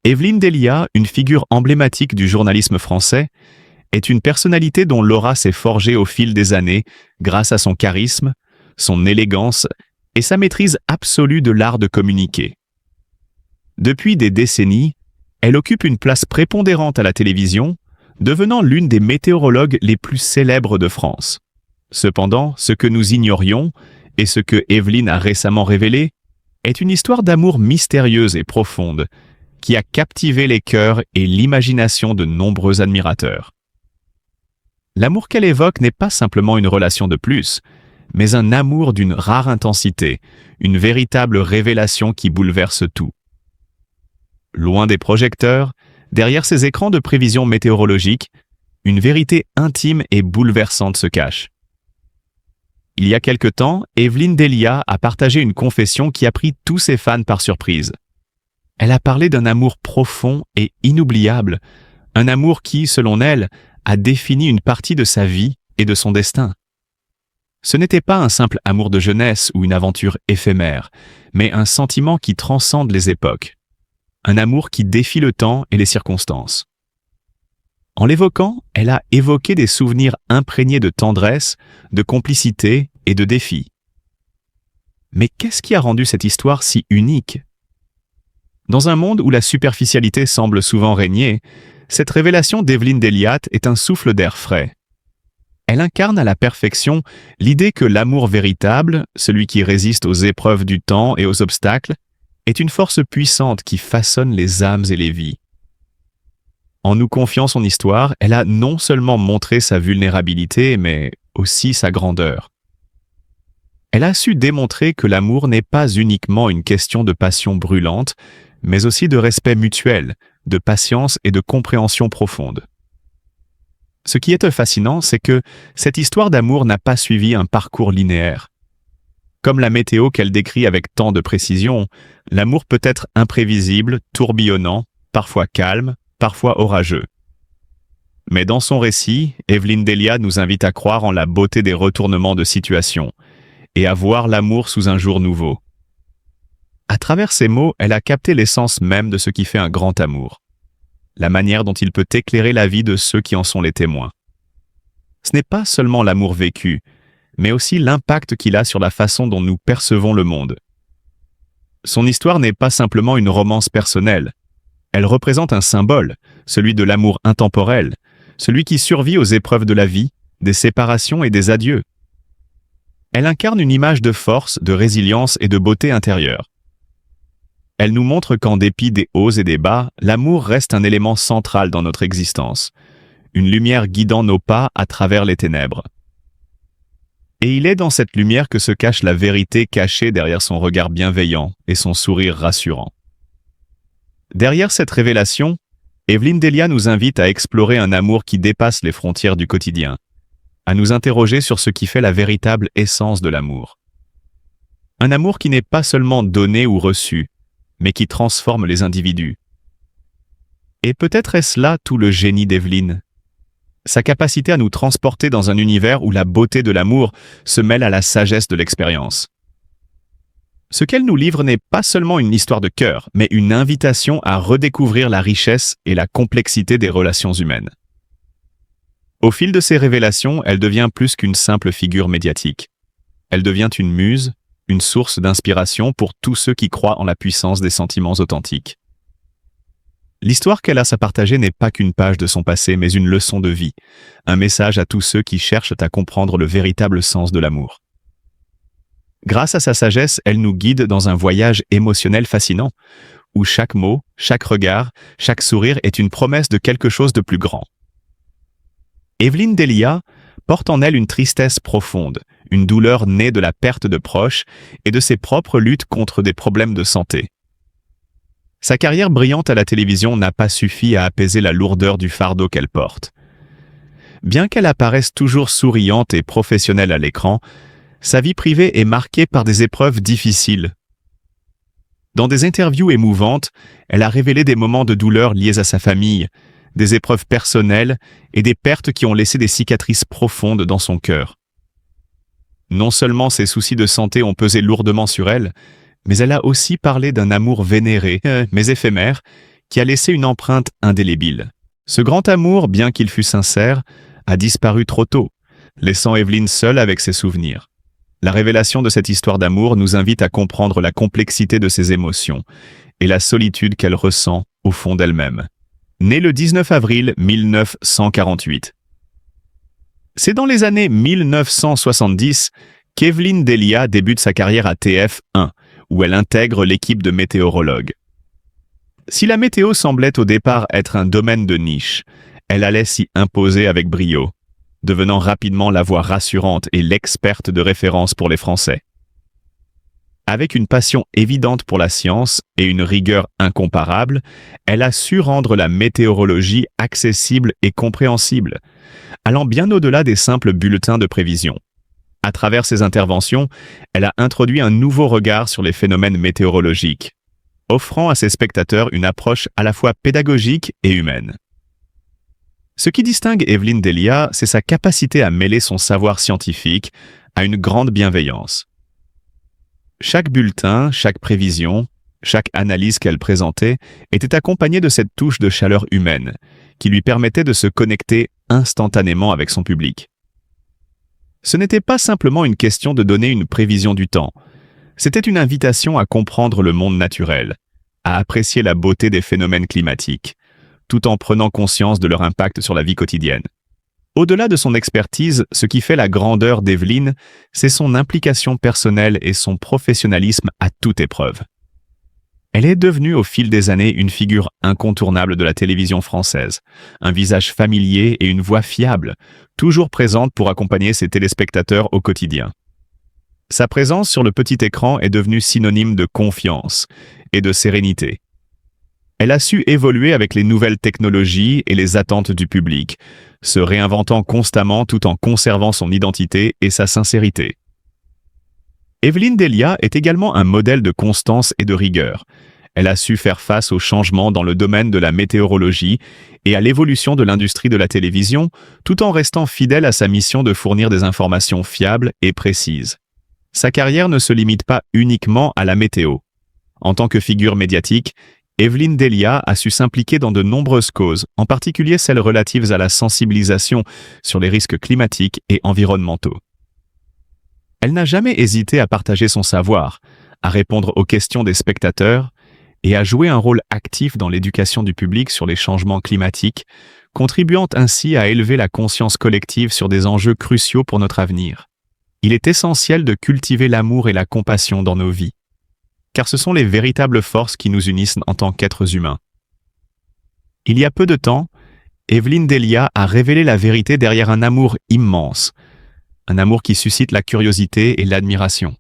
Evelyne Delia, une figure emblématique du journalisme français, est une personnalité dont l'aura s'est forgée au fil des années grâce à son charisme, son élégance et sa maîtrise absolue de l'art de communiquer. Depuis des décennies, elle occupe une place prépondérante à la télévision, devenant l'une des météorologues les plus célèbres de France. Cependant, ce que nous ignorions, et ce que Evelyne a récemment révélé, est une histoire d'amour mystérieuse et profonde, qui a captivé les cœurs et l'imagination de nombreux admirateurs. L'amour qu'elle évoque n'est pas simplement une relation de plus, mais un amour d'une rare intensité, une véritable révélation qui bouleverse tout. Loin des projecteurs, derrière ces écrans de prévision météorologique, une vérité intime et bouleversante se cache. Il y a quelque temps, Evelyne Delia a partagé une confession qui a pris tous ses fans par surprise. Elle a parlé d'un amour profond et inoubliable, un amour qui, selon elle, a défini une partie de sa vie et de son destin. Ce n'était pas un simple amour de jeunesse ou une aventure éphémère, mais un sentiment qui transcende les époques. Un amour qui défie le temps et les circonstances. En l'évoquant, elle a évoqué des souvenirs imprégnés de tendresse, de complicité et de défi. Mais qu'est-ce qui a rendu cette histoire si unique? Dans un monde où la superficialité semble souvent régner, cette révélation d'Evelyne Delia est un souffle d'air frais. Elle incarne à la perfection l'idée que l'amour véritable, celui qui résiste aux épreuves du temps et aux obstacles, est une force puissante qui façonne les âmes et les vies. En nous confiant son histoire, elle a non seulement montré sa vulnérabilité, mais aussi sa grandeur. Elle a su démontrer que l'amour n'est pas uniquement une question de passion brûlante, mais aussi de respect mutuel, de patience et de compréhension profonde. Ce qui est fascinant, c'est que cette histoire d'amour n'a pas suivi un parcours linéaire. Comme la météo qu'elle décrit avec tant de précision, l'amour peut être imprévisible, tourbillonnant, parfois calme, parfois orageux. Mais dans son récit, Evelyne Delia nous invite à croire en la beauté des retournements de situation et à voir l'amour sous un jour nouveau. À travers ces mots, elle a capté l'essence même de ce qui fait un grand amour, la manière dont il peut éclairer la vie de ceux qui en sont les témoins. Ce n'est pas seulement l'amour vécu, mais aussi l'impact qu'il a sur la façon dont nous percevons le monde. Son histoire n'est pas simplement une romance personnelle. Elle représente un symbole, celui de l'amour intemporel, celui qui survit aux épreuves de la vie, des séparations et des adieux. Elle incarne une image de force, de résilience et de beauté intérieure. Elle nous montre qu'en dépit des hauts et des bas, l'amour reste un élément central dans notre existence, une lumière guidant nos pas à travers les ténèbres. Et il est dans cette lumière que se cache la vérité cachée derrière son regard bienveillant et son sourire rassurant. Derrière cette révélation, Evelyne Delia nous invite à explorer un amour qui dépasse les frontières du quotidien, à nous interroger sur ce qui fait la véritable essence de l'amour. Un amour qui n'est pas seulement donné ou reçu, mais qui transforme les individus. Et peut-être est-ce là tout le génie d'Evelyne. Sa capacité à nous transporter dans un univers où la beauté de l'amour se mêle à la sagesse de l'expérience. Ce qu'elle nous livre n'est pas seulement une histoire de cœur, mais une invitation à redécouvrir la richesse et la complexité des relations humaines. Au fil de ses révélations, elle devient plus qu'une simple figure médiatique. Elle devient une muse, une source d'inspiration pour tous ceux qui croient en la puissance des sentiments authentiques. L'histoire qu'elle a à partager n'est pas qu'une page de son passé, mais une leçon de vie, un message à tous ceux qui cherchent à comprendre le véritable sens de l'amour. Grâce à sa sagesse, elle nous guide dans un voyage émotionnel fascinant, où chaque mot, chaque regard, chaque sourire est une promesse de quelque chose de plus grand. Evelyne Delia porte en elle une tristesse profonde, une douleur née de la perte de proches et de ses propres luttes contre des problèmes de santé. Sa carrière brillante à la télévision n'a pas suffi à apaiser la lourdeur du fardeau qu'elle porte. Bien qu'elle apparaisse toujours souriante et professionnelle à l'écran, sa vie privée est marquée par des épreuves difficiles. Dans des interviews émouvantes, elle a révélé des moments de douleur liés à sa famille, des épreuves personnelles et des pertes qui ont laissé des cicatrices profondes dans son cœur. Non seulement ses soucis de santé ont pesé lourdement sur elle, mais elle a aussi parlé d'un amour vénéré, mais éphémère, qui a laissé une empreinte indélébile. Ce grand amour, bien qu'il fût sincère, a disparu trop tôt, laissant Evelyne seule avec ses souvenirs. La révélation de cette histoire d'amour nous invite à comprendre la complexité de ses émotions et la solitude qu'elle ressent au fond d'elle-même. Née le 19 avril 1948. C'est dans les années 1970 qu'Evelyne Delia débute sa carrière à TF1, où elle intègre l'équipe de météorologues. Si la météo semblait au départ être un domaine de niche, elle allait s'y imposer avec brio, devenant rapidement la voix rassurante et l'experte de référence pour les Français. Avec une passion évidente pour la science et une rigueur incomparable, elle a su rendre la météorologie accessible et compréhensible, allant bien au-delà des simples bulletins de prévision. À travers ses interventions, elle a introduit un nouveau regard sur les phénomènes météorologiques, offrant à ses spectateurs une approche à la fois pédagogique et humaine. Ce qui distingue Evelyne Delia, c'est sa capacité à mêler son savoir scientifique à une grande bienveillance. Chaque bulletin, chaque prévision, chaque analyse qu'elle présentait était accompagnée de cette touche de chaleur humaine qui lui permettait de se connecter instantanément avec son public. Ce n'était pas simplement une question de donner une prévision du temps, c'était une invitation à comprendre le monde naturel, à apprécier la beauté des phénomènes climatiques, tout en prenant conscience de leur impact sur la vie quotidienne. Au-delà de son expertise, ce qui fait la grandeur d'Evelyne, c'est son implication personnelle et son professionnalisme à toute épreuve. Elle est devenue au fil des années une figure incontournable de la télévision française, un visage familier et une voix fiable, toujours présente pour accompagner ses téléspectateurs au quotidien. Sa présence sur le petit écran est devenue synonyme de confiance et de sérénité. Elle a su évoluer avec les nouvelles technologies et les attentes du public, se réinventant constamment tout en conservant son identité et sa sincérité. Evelyne Delia est également un modèle de constance et de rigueur. Elle a su faire face aux changements dans le domaine de la météorologie et à l'évolution de l'industrie de la télévision, tout en restant fidèle à sa mission de fournir des informations fiables et précises. Sa carrière ne se limite pas uniquement à la météo. En tant que figure médiatique, Evelyne Delia a su s'impliquer dans de nombreuses causes, en particulier celles relatives à la sensibilisation sur les risques climatiques et environnementaux. Elle n'a jamais hésité à partager son savoir, à répondre aux questions des spectateurs et à jouer un rôle actif dans l'éducation du public sur les changements climatiques, contribuant ainsi à élever la conscience collective sur des enjeux cruciaux pour notre avenir. Il est essentiel de cultiver l'amour et la compassion dans nos vies, car ce sont les véritables forces qui nous unissent en tant qu'êtres humains. Il y a peu de temps, Evelyne Delia a révélé la vérité derrière un amour immense, un amour qui suscite la curiosité et l'admiration.